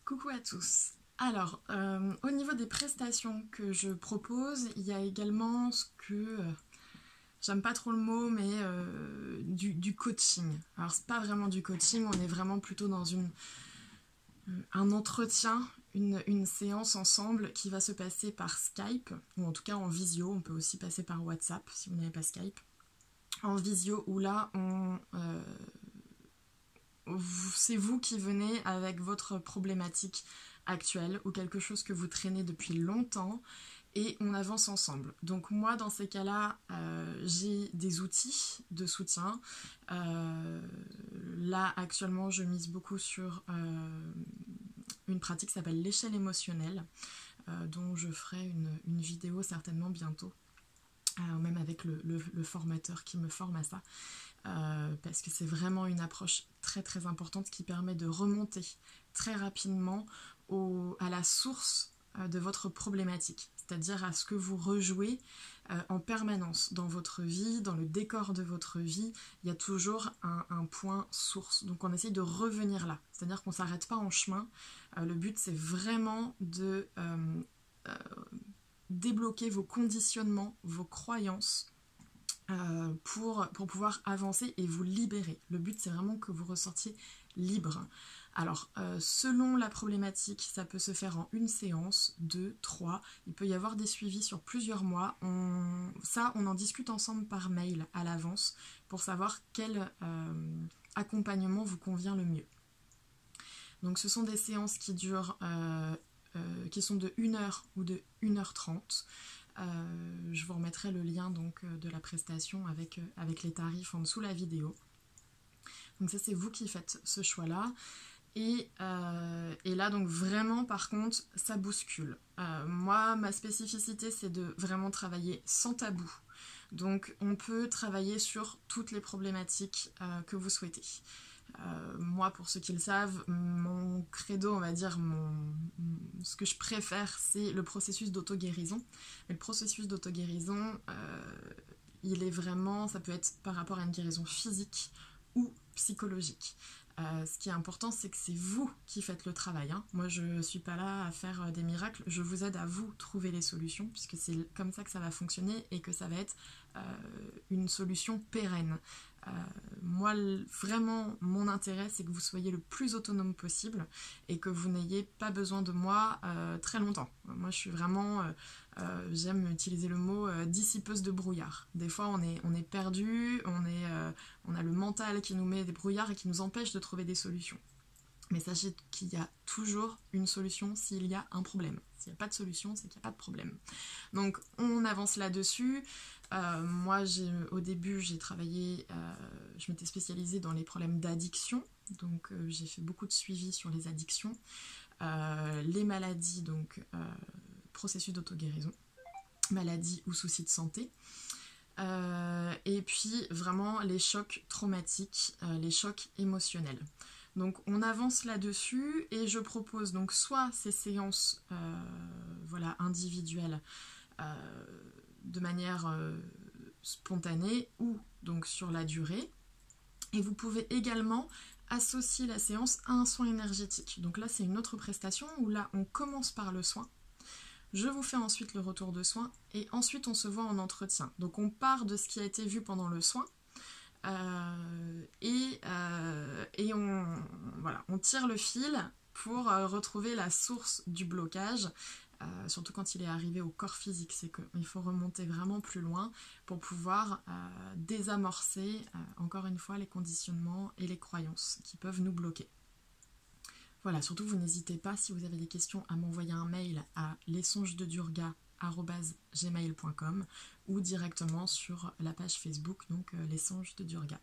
Coucou à tous. Alors, au niveau des prestations que je propose, il y a également ce que, j'aime pas trop le mot, mais du coaching. Alors, c'est pas vraiment du coaching, on est vraiment plutôt dans un entretien, une séance ensemble qui va se passer par Skype, ou en tout cas en visio, on peut aussi passer par WhatsApp si vous n'avez pas Skype. En visio, où là, c'est vous qui venez avec votre problématique actuelle ou quelque chose que vous traînez depuis longtemps et on avance ensemble. Donc moi dans ces cas-là, j'ai des outils de soutien. Là actuellement je mise beaucoup sur une pratique qui s'appelle l'échelle émotionnelle, dont je ferai une vidéo certainement bientôt. Même avec le formateur qui me forme à ça, parce que c'est vraiment une approche très très importante qui permet de remonter très rapidement à la source de votre problématique, c'est-à-dire à ce que vous rejouez en permanence dans votre vie, dans le décor de votre vie, il y a toujours un point source, donc on essaye de revenir là, c'est-à-dire qu'on ne s'arrête pas en chemin, le but c'est vraiment de débloquer vos conditionnements, vos croyances pour pouvoir avancer et vous libérer. Le but c'est vraiment que vous ressortiez libre. Alors selon la problématique, ça peut se faire en une séance, 2, 3, il peut y avoir des suivis sur plusieurs mois. On en discute ensemble par mail à l'avance pour savoir quel accompagnement vous convient le mieux. Donc ce sont des séances qui durent qui sont de 1h ou de 1h30. Je vous remettrai le lien donc, de la prestation avec les tarifs en dessous la vidéo. Donc ça c'est vous qui faites ce choix-là. Et là donc vraiment par contre ça bouscule. Moi ma spécificité c'est de vraiment travailler sans tabou. Donc on peut travailler sur toutes les problématiques que vous souhaitez. Moi, pour ceux qui le savent, mon credo, on va dire, ce que je préfère, c'est le processus d'auto-guérison. Mais le processus d'auto-guérison, il est vraiment, ça peut être par rapport à une guérison physique ou psychologique. Ce qui est important, c'est que c'est vous qui faites le travail. Hein. Moi, je ne suis pas là à faire des miracles. Je vous aide à vous trouver les solutions, puisque c'est comme ça que ça va fonctionner et que ça va être une solution pérenne. Moi, vraiment, mon intérêt, c'est que vous soyez le plus autonome possible et que vous n'ayez pas besoin de moi très longtemps. Moi, je suis vraiment... j'aime utiliser le mot dissipeuse de brouillard. Des fois, on est perdu, on a le mental qui nous met des brouillards et qui nous empêche de trouver des solutions. Mais sachez qu'il y a toujours une solution s'il y a un problème. S'il n'y a pas de solution, c'est qu'il n'y a pas de problème. Donc, on avance là-dessus. Moi, au début, j'ai travaillé, je m'étais spécialisée dans les problèmes d'addiction. Donc, j'ai fait beaucoup de suivi sur les addictions. Les maladies, donc, processus d'auto-guérison, maladies ou soucis de santé. Et puis, vraiment, les chocs traumatiques, les chocs émotionnels. Donc on avance là-dessus et je propose donc soit ces séances voilà, individuelles de manière spontanée ou donc sur la durée. Et vous pouvez également associer la séance à un soin énergétique. Donc là c'est une autre prestation où là on commence par le soin. Je vous fais ensuite le retour de soin et ensuite on se voit en entretien. Donc on part de ce qui a été vu pendant le soin. Et on tire le fil pour retrouver la source du blocage, surtout quand il est arrivé au corps physique, c'est qu'il faut remonter vraiment plus loin pour pouvoir désamorcer encore une fois les conditionnements et les croyances qui peuvent nous bloquer. Voilà, surtout vous n'hésitez pas si vous avez des questions à m'envoyer un mail à lesongesdedurga@gmail.com ou directement sur la page Facebook, donc Les Songes de Durga.